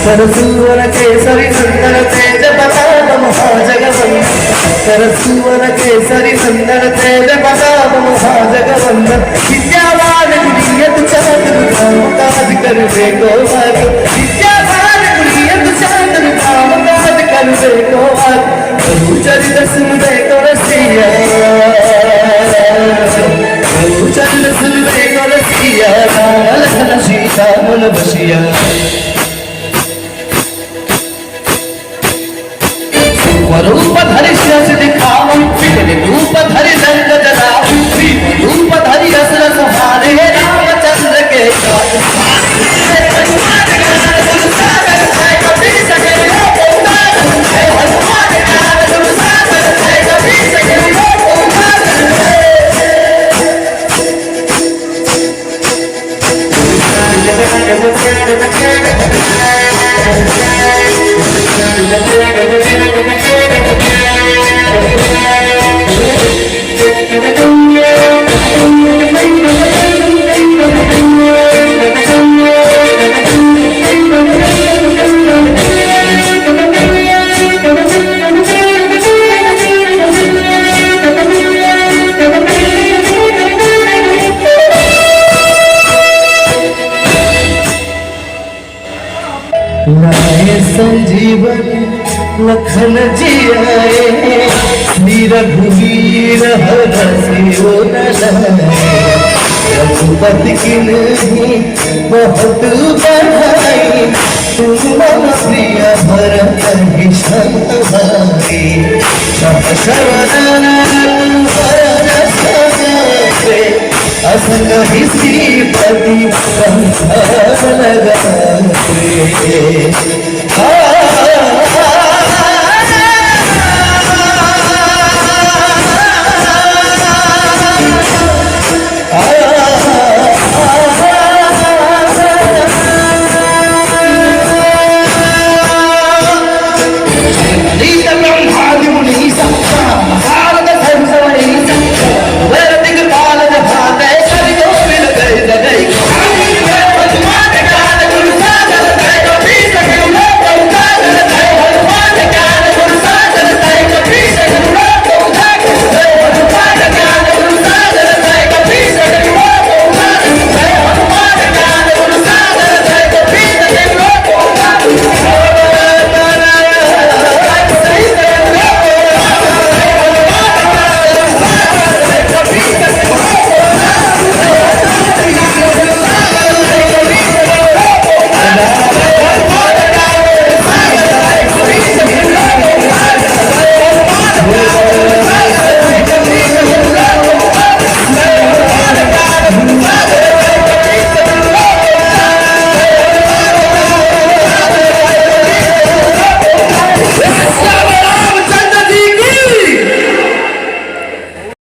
सरसूवर केसरी सुंदर तेज प्रताप महाजगवंदन सरसूवर केसरी सुंदर तेज प्रताप महाजगवंदन विद्यावान गुणियत चातुर काम काज करवे को भाग विद्यावान गुणियत चातुर काम काज करवे को भाग प्रभु चरित सुनवे को रसिया प्रभु चरित सुनवे को रसिया लाल धन सीता मन बसिया रूप धरि शिरस दिखाओ रूप धरि दंड जलाओ रूप धरि असर सहारे रामचंद्र के लाए संजीवन लखन जियाए श्री रघुवीर हरसियो न लाए रघुपति की नहीं बहुत बढ़ाई तुम मन प्रिय भरत भीषण भाई श्रवण असंग श्रीपति संसार लगाए